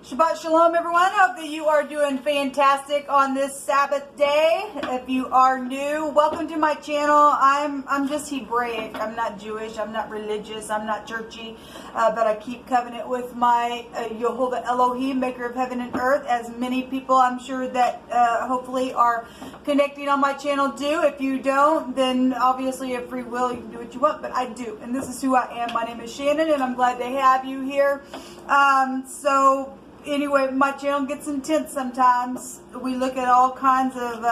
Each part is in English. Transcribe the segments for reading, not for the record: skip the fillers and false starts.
Shabbat Shalom, everyone. Hope that you are doing fantastic on this Sabbath day. If you are new, welcome to my channel. I'm just Hebraic. I'm not Jewish. I'm not religious. I'm not churchy. But I keep covenant with my Yehovah Elohim, maker of heaven and earth, as many people I'm sure that hopefully are connecting on my channel do. If you don't, then obviously you have free will. You can do what you want, but I do. And this is who I am. My name is Shannon, and I'm glad to have you here. Anyway, my channel gets intense sometimes. We look at all kinds of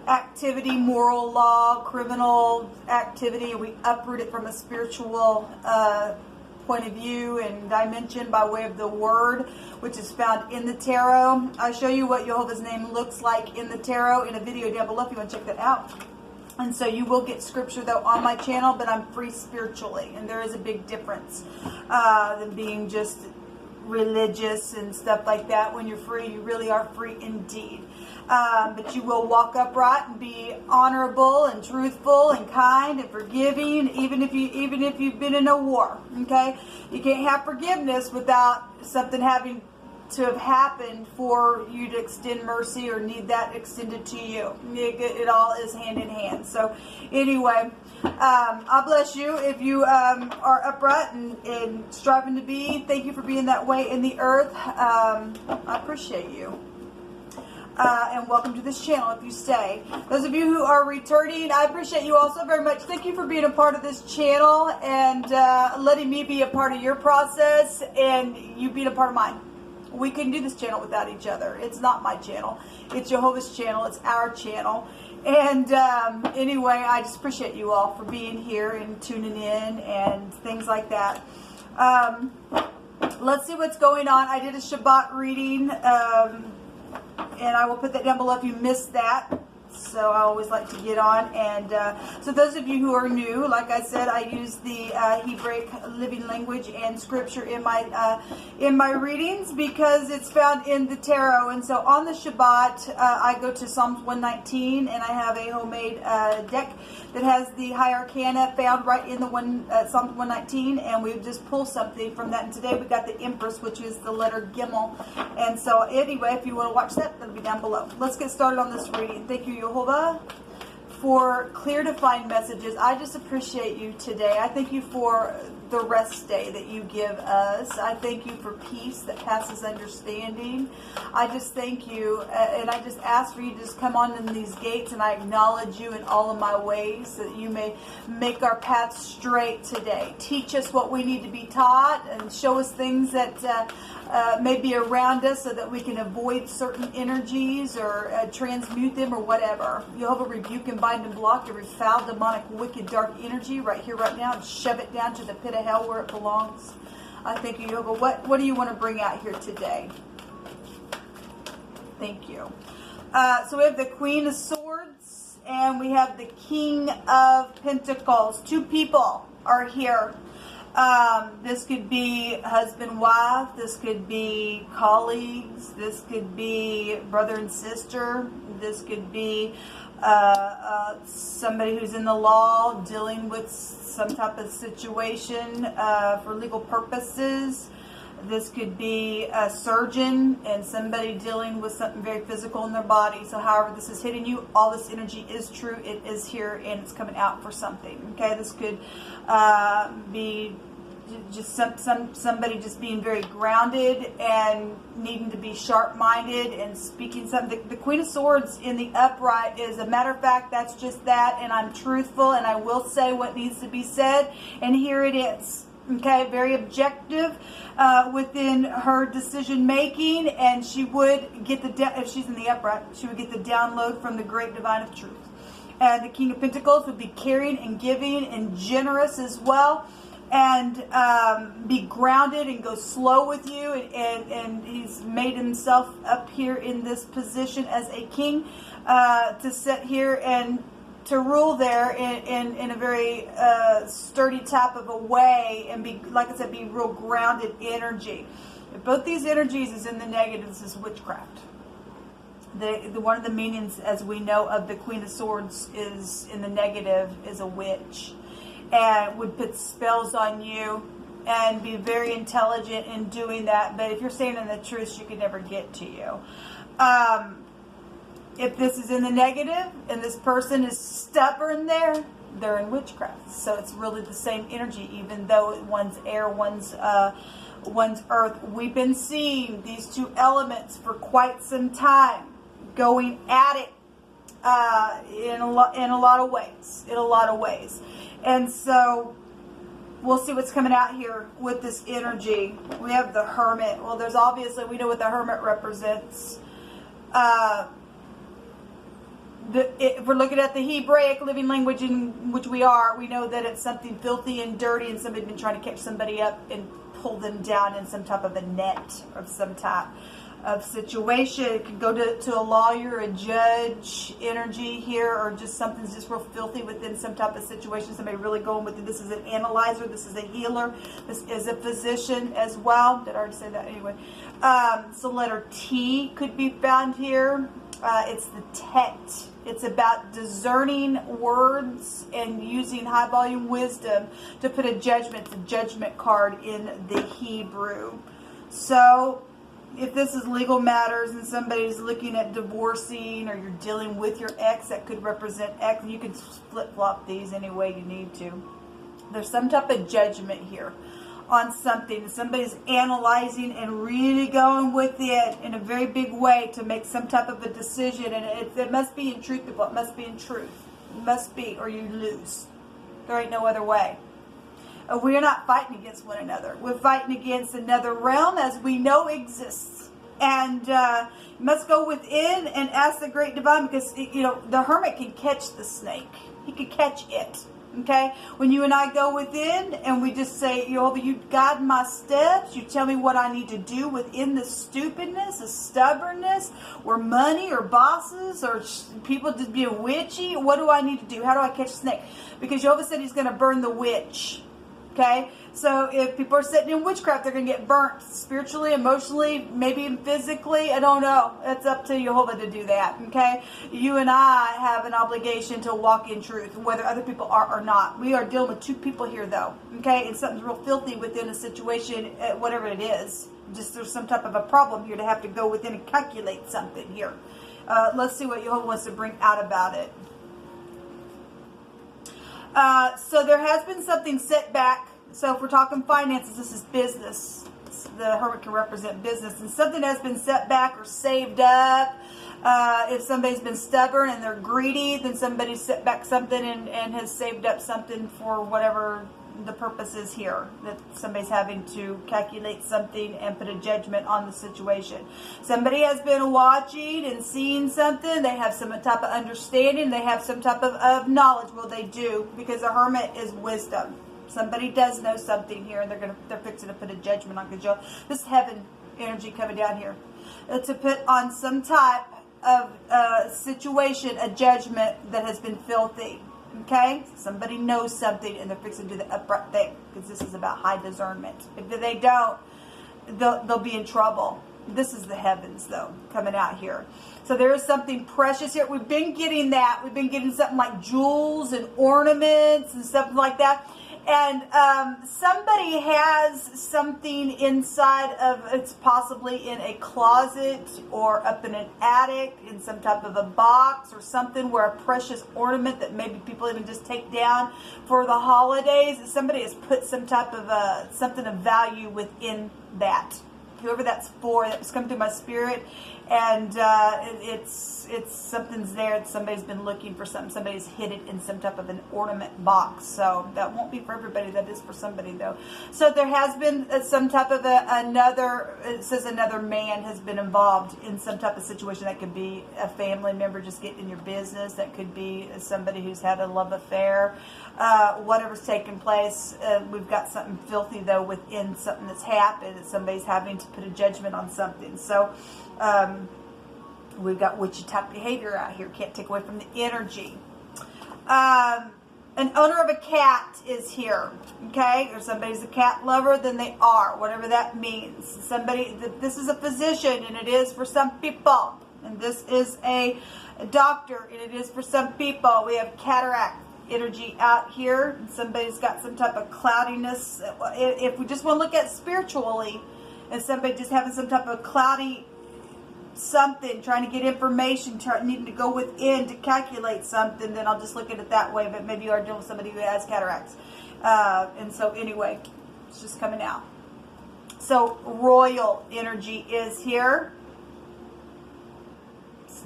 activity, moral law, criminal activity, and we uproot it from a spiritual point of view and dimension by way of the word, which is found in the tarot. I'll show you what Jehovah's name looks like in the tarot in a video down below if you want to check that out. And so you will get scripture, though, on my channel, but I'm free spiritually, and there is a big difference than being just religious and stuff like that. When you're free, you really are free indeed. But you will walk upright and be honorable and truthful and kind and forgiving, even if you've been in a war. Okay, you can't have forgiveness without something having to have happened for you to extend mercy or need that extended to you. It all is hand in hand. So anyway, I bless you if you are upright and striving to be. Thank you for being that way in the earth. I appreciate you. And welcome to this channel if you stay. Those of you who are returning, I appreciate you also very much. Thank you for being a part of this channel and letting me be a part of your process and you being a part of mine. We couldn't do this channel without each other. It's not my channel. It's Jehovah's channel. It's our channel. And anyway, I just appreciate you all for being here and tuning in and things like that. Let's see what's going on. I did a Shabbat reading, and I will put that down below if you missed that. So I always like to get on. And so those of you who are new, like I said, I use the Hebraic living language and scripture in my readings because it's found in the tarot. And so on the Shabbat, I go to Psalms 119, and I have a homemade deck that has the High Arcana found right in the Psalms 119, and we just pull something from that. And today we got the Empress, which is the letter Gimel. And so anyway, if you want to watch that, that'll be down below. Let's get started on this reading. Thank you, Yehovah, for clear defined messages. I just appreciate you today. I thank you for the rest day that you give us. I thank you for peace that passes understanding. I just thank you, and I just ask for you to just come on in these gates, and I acknowledge you in all of my ways so that you may make our paths straight today. Teach us what we need to be taught and show us things that may be around us so that we can avoid certain energies or transmute them or whatever. Jehovah, rebuke and bind and block every foul, demonic, wicked, dark energy right here, right now, and shove it down to the pit of hell where it belongs. I thank you, Jehovah. What do you want to bring out here today? Thank you. So we have the Queen of Swords and we have the King of Pentacles. Two people are here. This could be husband, wife. This could be colleagues. This could be brother and sister. This could be somebody who's in the law dealing with some type of situation for legal purposes. This could be a surgeon and somebody dealing with something very physical in their body. So however this is hitting you, all this energy is true. It is here and it's coming out for something. Okay, this could be just somebody just being very grounded and needing to be sharp-minded and speaking something. The Queen of Swords in the upright is a matter of fact, that's just that, and I'm truthful and I will say what needs to be said, and here it is. Okay, very objective within her decision making, and she would get if she's in the upright, she would get the download from the great divine of truth. And the King of Pentacles would be caring and giving and generous as well, and be grounded and go slow with you, and he's made himself up here in this position as a king to sit here and to rule there in a very sturdy type of a way, and be, like I said, be real grounded energy. If both these energies is in the negative, this is witchcraft. One of the meanings, as we know, of the Queen of Swords is in the negative is a witch, and would put spells on you and be very intelligent in doing that. But if you're saying in the truth, she could never get to you. If this is in the negative and this person is stubborn there, they're in witchcraft. So it's really the same energy, even though one's air, one's earth. We've been seeing these two elements for quite some time, going at it in a lot of ways. And so we'll see what's coming out here with this energy. We have the Hermit. Well, there's obviously, we know what the Hermit represents. If we're looking at the Hebraic living language in which we are, we know that it's something filthy and dirty, and somebody's been trying to catch somebody up and pull them down in some type of a net of some type of situation. It could go to a lawyer, a judge energy here, or just something's just real filthy within some type of situation. Somebody really going with it. This is an analyzer. This is a healer. This is a physician as well. Did I already say that? Anyway. So letter T could be found here. It's the Tet. It's about discerning words and using high volume wisdom to put a judgment, the judgment card in the Hebrew. So if this is legal matters and somebody's looking at divorcing, or you're dealing with your ex, that could represent ex. You can flip-flop these any way you need to. There's some type of judgment here on something. Somebody's analyzing and really going with it in a very big way to make some type of a decision. And it must be in truth, people. It must be in truth. It must be, or you lose. There ain't no other way. We are not fighting against one another. We're fighting against another realm as we know exists. And you must go within and ask the great divine, because, you know, the Hermit can catch the snake. He could catch it. Okay, when you and I go within and we just say, Jehovah, you guide my steps. You tell me what I need to do within the stupidness, the stubbornness, or money, or bosses, or people just being witchy. What do I need to do? How do I catch a snake? Because Jehovah said he's going to burn the witch. Okay, so if people are sitting in witchcraft, they're going to get burnt spiritually, emotionally, maybe even physically. I don't know. It's up to Jehovah to do that. Okay, you and I have an obligation to walk in truth, whether other people are or not. We are dealing with two people here, though. Okay, and something's real filthy within a situation, whatever it is. Just there's some type of a problem here to have to go within and calculate something here. Let's see what Jehovah wants to bring out about it. So there has been something set back. So if we're talking finances, this is business. The Hermit can represent business. And something has been set back or saved up. If somebody's been stubborn and they're greedy, then somebody's set back something and has saved up something for whatever the purpose is here. That somebody's having to calculate something and put a judgment on the situation. Somebody has been watching and seeing something. They have some type of understanding. They have some type of knowledge. Well, they do, because the Hermit is wisdom. Somebody does know something here, and they're fixing to put a judgment on control. This heaven energy coming down here to put on some type of situation, a judgment that has been filthy. Okay, somebody knows something and they're fixing to do the upright thing, because this is about high discernment. If they don't, they'll be in trouble. This is the heavens, though, coming out here. So there is something precious here. We've been getting that. We've been getting something like jewels and ornaments and stuff like that. And somebody has something inside of, it's possibly in a closet or up in an attic, in some type of a box or something, where a precious ornament that maybe people even just take down for the holidays. Somebody has put some type of something of value within that. Whoever that's for, that was coming through my spirit, and it's something's there. Somebody's been looking for something. Somebody's hid it in some type of an ornament box. So that won't be for everybody. That is for somebody, though. So there has been some type of another. It says another man has been involved in some type of situation. That could be a family member just getting in your business. That could be somebody who's had a love affair. Whatever's taking place, we've got something filthy, though, within something that's happened, that somebody's having to put a judgment on something. So we've got witchy type behavior out here. Can't take away from the energy. An owner of a cat is here. Okay, or somebody's a cat lover, then they are, whatever that means. Somebody, this is a physician, and it is for some people. And this is a doctor, and it is for some people. We have cataract energy out here. Somebody's got some type of cloudiness. If we just want to look at spiritually, and somebody just having some type of cloudy something, trying to get information, needing to go within to calculate something, then I'll just look at it that way. But maybe you are dealing with somebody who has cataracts. And so anyway, it's just coming out. So royal energy is here.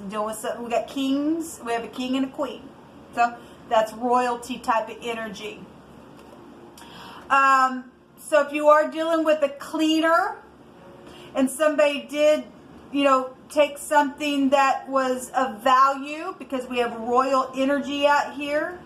Doing something. We got kings. We have a king and a queen. So that's royalty type of energy. So if you are dealing with a cleaner and somebody did, take something that was of value, because we have royal energy out here,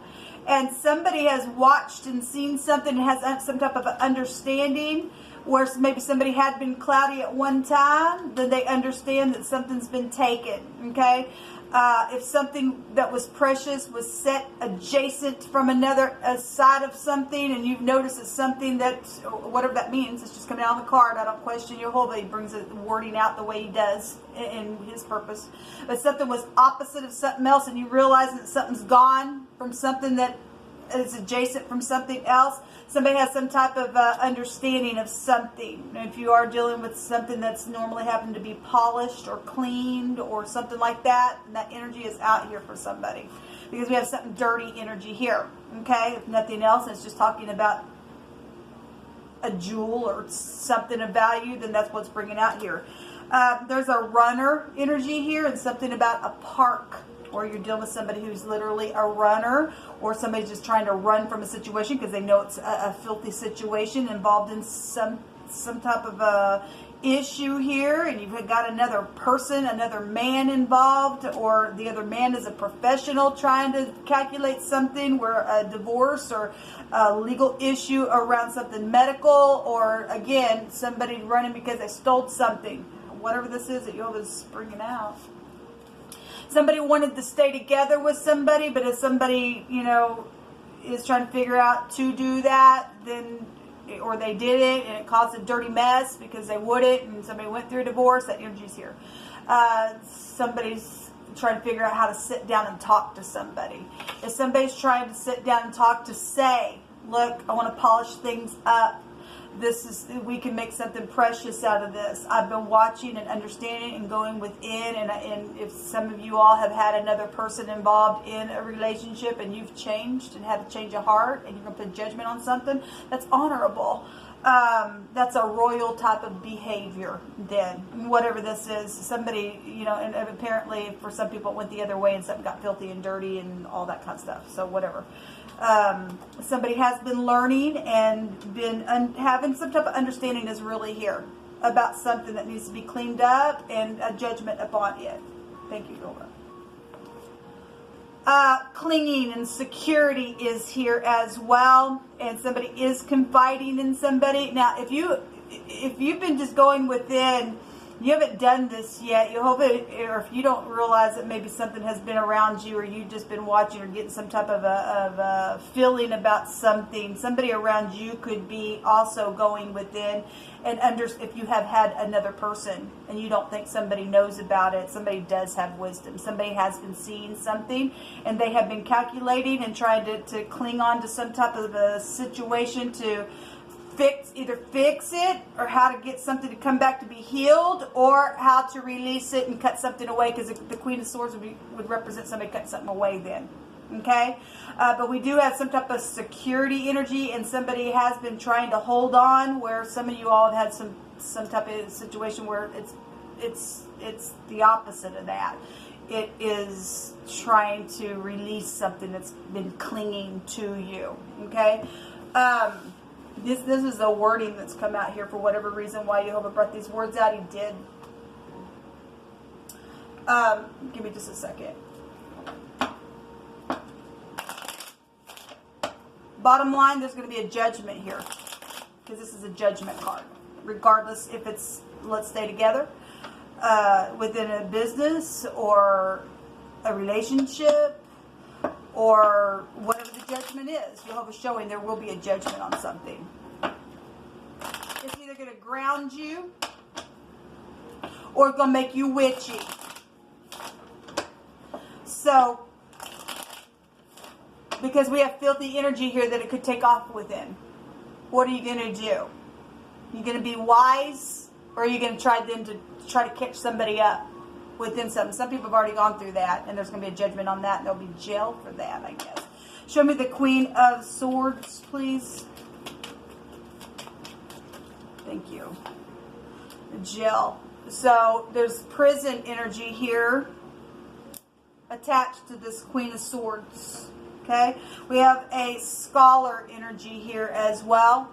and somebody has watched and seen something and has some type of understanding, where maybe somebody had been cloudy at one time, then they understand that something's been taken, okay? If something that was precious was set adjacent from another side of something, and you've noticed that something that, whatever that means, it's just coming out on the card. I don't question Jehovah. He brings the wording out the way he does in his purpose. But something was opposite of something else, and you realize that something's gone from something that is adjacent from something else. Somebody has some type of understanding of something. And if you are dealing with something that's normally happened to be polished or cleaned or something like that, and that energy is out here for somebody. Because we have something dirty energy here. Okay? If nothing else, and it's just talking about a jewel or something of value, then that's what's bringing out here. There's a runner energy here, and something about a park, or you're dealing with somebody who's literally a runner, or somebody's just trying to run from a situation because they know it's a filthy situation involved in some type of issue here, and you've got another person, another man involved, or the other man is a professional trying to calculate something, where a divorce or a legal issue around something medical, or again, somebody running because they stole something. Whatever this is that Jehovah's bringing out. Somebody wanted to stay together with somebody, but if somebody, is trying to figure out to do that, then, or they did it and it caused a dirty mess because they wouldn't, and somebody went through a divorce, that energy's here. Somebody's trying to figure out how to sit down and talk to somebody. If somebody's trying to sit down and talk to say, look, I want to polish things up. We can make something precious out of this. I've been watching and understanding and going within, and if some of you all have had another person involved in a relationship and you've changed and had to change of heart and you're going to put judgment on something, that's honorable. That's a royal type of behavior then, whatever this is. Somebody, and apparently for some people it went the other way and something got filthy and dirty and all that kind of stuff. So whatever. Somebody has been learning and been having some type of understanding is really here about something that needs to be cleaned up, and a judgment upon it. Thank you, Laura. Clinging and security is here as well, and somebody is confiding in somebody. Now, if you've been just going within, you haven't done this yet, or if you don't realize that maybe something has been around you, or you've just been watching or getting some type of a feeling about something, somebody around you could be also going within, and if you have had another person and you don't think somebody knows about it, somebody does have wisdom. Somebody has been seeing something and they have been calculating and trying to cling on to some type of a situation to either fix it, or how to get something to come back to be healed, or how to release it and cut something away, because the Queen of Swords would represent somebody cutting something away then. Okay? But we do have some type of security energy, and somebody has been trying to hold on, where some of you all have had some type of situation where it's the opposite of that. It is trying to release something that's been clinging to you. Okay? This is a wording that's come out here for whatever reason why Jehovah brought these words out. He did. Give me just a second. Bottom line, there's going to be a judgment here, because this is a judgment card. Regardless if it's, let's stay together, within a business or a relationship, or whatever the judgment is. Jehovah's showing there will be a judgment on something. It's either going to ground you, or it's going to make you witchy. So, Because we have filthy energy here that it could take off within. What are you going to do? You going to be wise, or are you going to try to catch somebody up within something? Some people have already gone through that, and there's going to be a judgment on that, and there'll be jail for that, I guess. Show me the Queen of Swords, please. Thank you. Jail. So there's prison energy here attached to this Queen of Swords. Okay, we have a scholar energy here as well.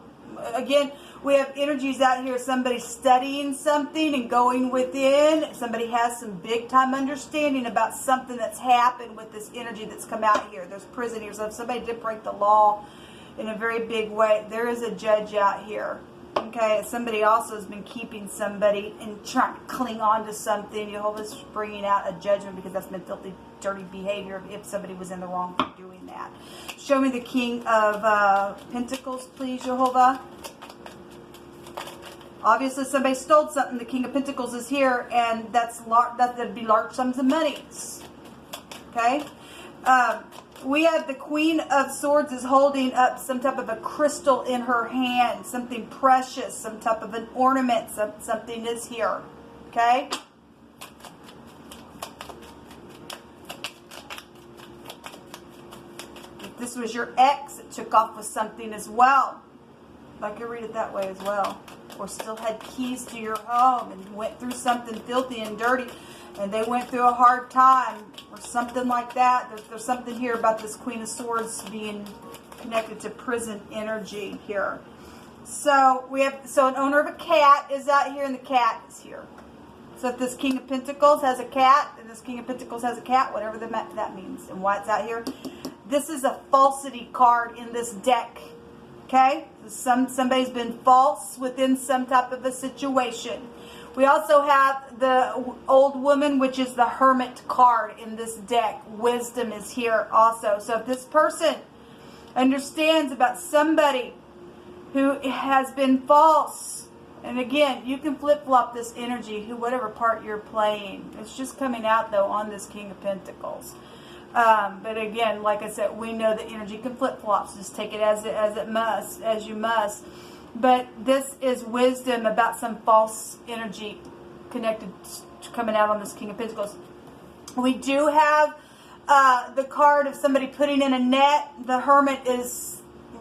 Again, we have energies out here. Somebody studying something and going within. Somebody has some big time understanding about something that's happened with this energy that's come out here. There's prison here. So if somebody did break the law in a very big way, there is a judge out here. Okay, somebody also has been keeping somebody and trying to cling on to something. Jehovah's bringing out a judgment because that's been filthy, dirty behavior if somebody was in the wrong for doing that. Show me the King of Pentacles, please, Jehovah. Obviously, somebody stole something. The King of Pentacles is here, and that'd be large sums of monies. Okay? We have the Queen of Swords is holding up some type of a crystal in her hand, something precious, some type of an ornament, something is here. Okay? If this was your ex, it took off with something as well. I could read it that way as well. Or still had keys to your home and went through something filthy and dirty, and they went through a hard time or something like that. There's something here about this Queen of Swords being connected to prison energy here. So we have, an owner of a cat is out here, and the cat is here. So if this King of Pentacles has a cat, and this King of Pentacles has a cat, whatever that means, and why it's out here. This is a falsity card in this deck. Okay? Somebody's been false within some type of a situation. We also have the old woman, which is the Hermit card in this deck. Wisdom is here also. So if this person understands about somebody who has been false, and again, you can flip-flop this energy, whatever part you're playing. It's just coming out, though, on this King of Pentacles. But again, like I said, we know that energy can flip-flops. Just take it as you must. But this is wisdom about some false energy connected to coming out on this King of Pentacles. We do have the card of somebody putting in a net. The Hermit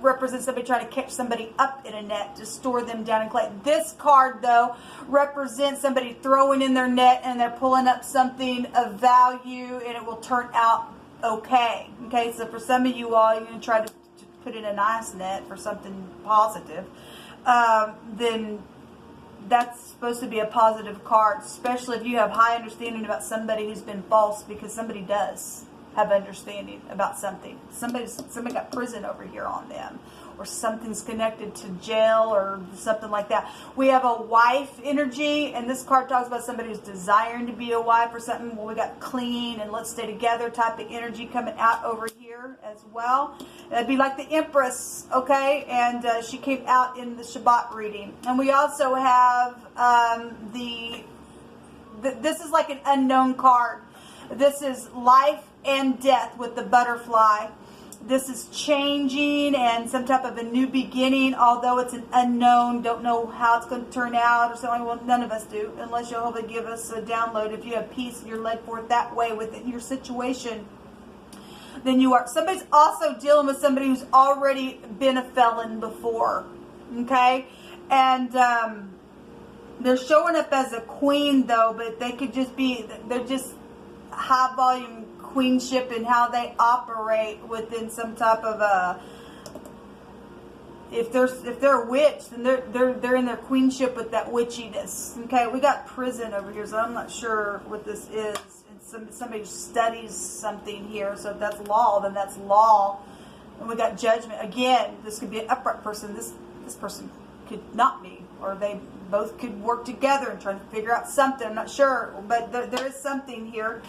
represents somebody trying to catch somebody up in a net to store them down in clay. This card, though, represents somebody throwing in their net and they're pulling up something of value, and it will turn out okay. Okay, so for some of you all, you're going to try to put in a nice net for something positive. Then that's supposed to be a positive card, especially if you have high understanding about somebody who's been false, because somebody does have understanding about something. Somebody got prison over here on them, or something's connected to jail or something like that. We have a wife energy, and this card talks about somebody who's desiring to be a wife or something. Well, we got clean and let's stay together type of energy coming out over here as well. That'd be like the Empress, okay? And she came out in the Shabbat reading. And we also have this is like an unknown card. This is life and death with the butterfly. This is changing and some type of a new beginning, although it's an unknown, don't know how it's going to turn out or something. Well, none of us do, unless Jehovah give us a download. If you have peace and you're led forth that way within your situation, then you are. Somebody's also dealing with somebody who's already been a felon before, okay? And they're showing up as a queen, though, but they could just be, they're just high volume queenship and how they operate within some type of a, if they're a witch, then they're in their queenship with that witchiness. Okay, we got prison over here, so I'm not sure what this is. Somebody studies something here, so if that's law, then that's law. And we got judgment. Again, this could be an upright person. This person could not be, or they both could work together and try to figure out something. I'm not sure, but there is something here.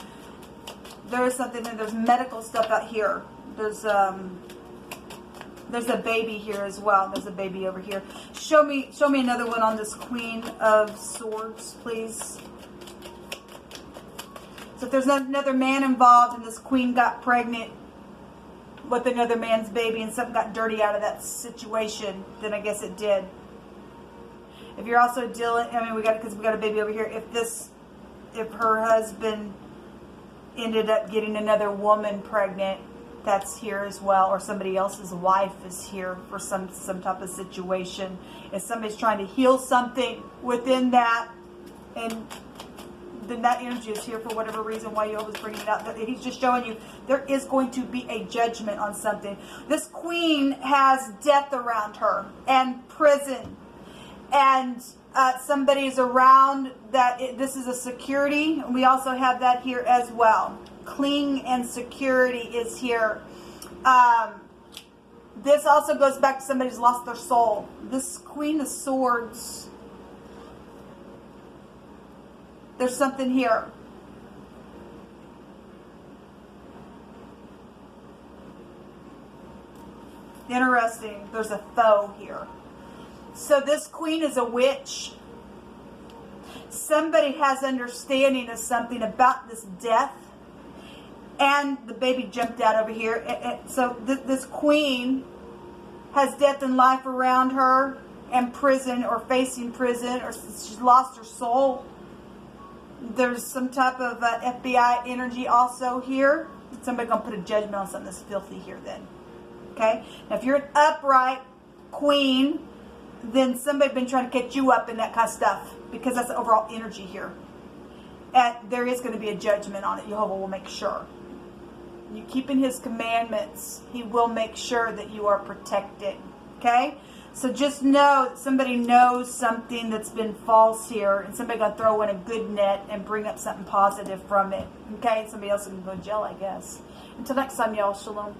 There is something, and there's medical stuff out here. There's a baby here as well. There's a baby over here. Show me another one on this Queen of Swords, please. So if there's another man involved and this queen got pregnant, with another man's baby and something got dirty out of that situation, then I guess it did. If you're also dealing, I mean, because we got a baby over here. If her husband ended up getting another woman pregnant, that's here as well, or somebody else's wife is here for some type of situation. If somebody's trying to heal something within that, and then that energy is here for whatever reason why Jehovah's bringing it out. He's just showing you there is going to be a judgment on something. This queen has death around her and prison, and somebody's around that. This is a security. We also have that here as well. Cling and security is here. This also goes back to somebody who's lost their soul. This Queen of Swords. There's something here. Interesting. There's a foe here. So this queen is a witch. Somebody has understanding of something about this death. And the baby jumped out over here. So this queen has death and life around her, and prison, or facing prison, or she's lost her soul. There's some type of FBI energy also here. Somebody's going to put a judgment on something that's filthy here then. Okay? Now if you're an upright queen, then somebody's been trying to catch you up in that kind of stuff, because that's the overall energy here. And there is going to be a judgment on it. Jehovah will make sure. You keep in his commandments, he will make sure that you are protected. Okay? So just know that somebody knows something that's been false here, and somebody going to throw in a good net and bring up something positive from it. Okay? Somebody else can go to jail, I guess. Until next time, y'all. Shalom.